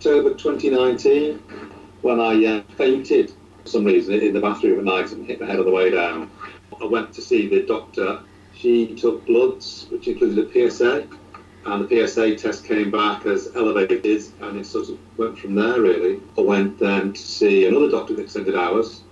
October 2019 when I fainted for some reason in the bathroom at night and hit my head on the way down. I went to see the doctor. She took bloods, which included a PSA, and the PSA test came back as elevated, and it sort of went from there, really. I went then to see another doctor with extended hours,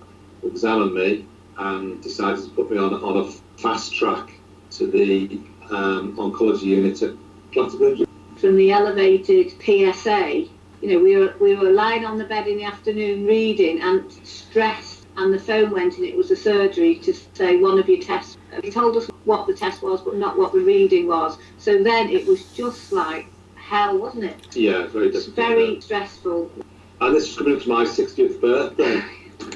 who examined me and decided to put me on a fast track to the oncology unit at Clatterbridge. From the elevated PSA, we were lying on the bed in the afternoon reading and stressed, and the phone went and it was a surgery to say one of your tests. He told us what the test was, but not what the reading was. So then it was just like hell, wasn't it? Yeah, very difficult. Very stressful. And this was coming up to my 60th birthday.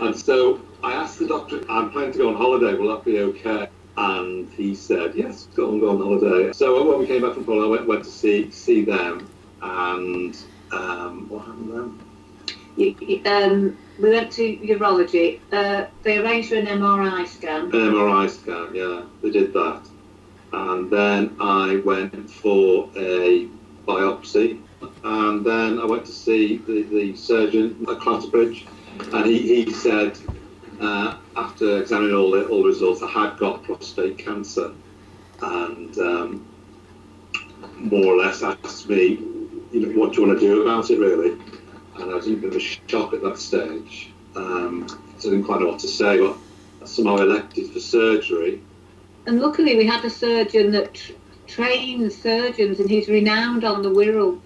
And so I asked the doctor, I'm planning to go on holiday, will that be okay? And he said, yes, go on holiday. So when we came back from Poland, I went to see them, and what happened then? We went to urology. They arranged for an MRI scan. An MRI scan, yeah, they did that. And then I went for a biopsy, and then I went to see the surgeon at Clatterbridge, and he said, after examining all the results, I had got prostate cancer, and more or less asked me, what do you want to do about it, really? And I was in a bit of a shock at that stage. So I didn't quite know what to say, but somehow elected for surgery. And luckily we had a surgeon that trains surgeons, and he's renowned on the Wirral,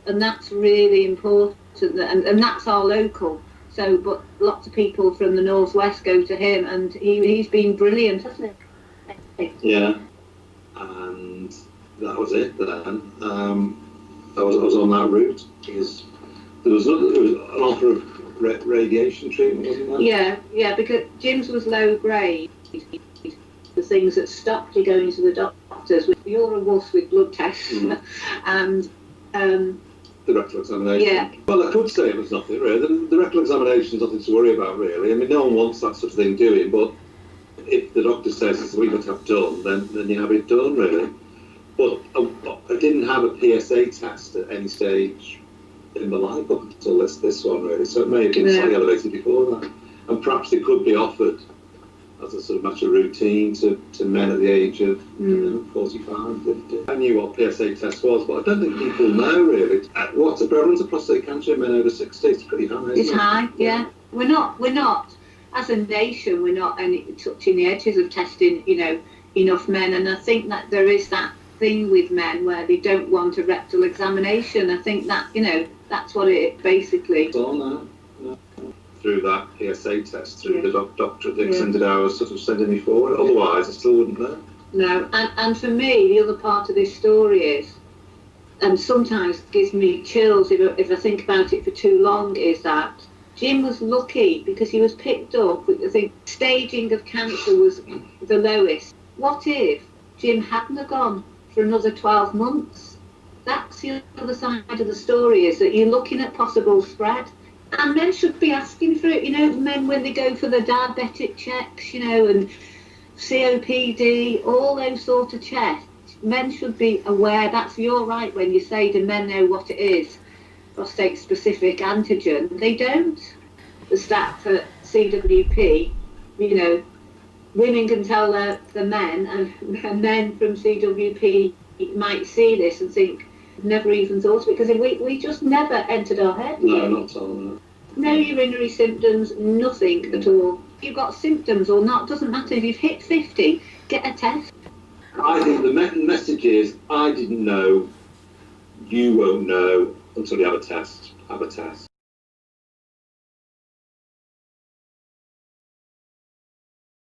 and that's really important, and that's our local. So, but lots of people from the northwest go to him, and he's been brilliant, hasn't he? Yeah, and that was it then. I was on that route. There was an offer of radiation treatment, wasn't there? Yeah, because Jim's was low grade. The things that stopped you going to the doctors. You're a wuss with blood tests, and the rectal examination. Yeah. Well, I could say it was nothing really. The rectal examination is nothing to worry about, really. I mean, no one wants that sort of thing doing, but if the doctor says it's what you've got to have done, then you have it done, really. But I didn't have a PSA test at any stage in my life up until this one, really. So it may have been slightly elevated before that. And perhaps it could be offered as a sort of matter of routine to men at the age of 45, 50. I knew what PSA test was, but I don't think people know, really. What's the prevalence of prostate cancer in men over 60? It's pretty high, isn't it? It's high, yeah. We're not, as a nation, we're not only touching the edges of testing, enough men. And I think that there is that thing with men where they don't want a rectal examination. I think that, that's what it basically... It's all now. Through that PSA test, through the doctor at the extended hours sort of sending me forward. Otherwise, I still wouldn't know. No, and for me, the other part of this story is, and sometimes gives me chills if I think about it for too long, is that Jim was lucky because he was picked up. I think staging of cancer was the lowest. What if Jim hadn't have gone for another 12 months? That's the other side of the story, is that you're looking at possible spread. And men should be asking for it, men when they go for the diabetic checks, and COPD, all those sort of checks. Men should be aware. You're right when you say the men know what it is, prostate-specific antigen. They don't. The stat for CWP, women can tell the men, and men from CWP might see this and think, never even thought of it, because we just never entered our head. No, not at all. No. No urinary symptoms, nothing at all. If you've got symptoms or not, doesn't matter. If you've hit 50, get a test. I think the message is, I didn't know, you won't know until you have a test. Have a test.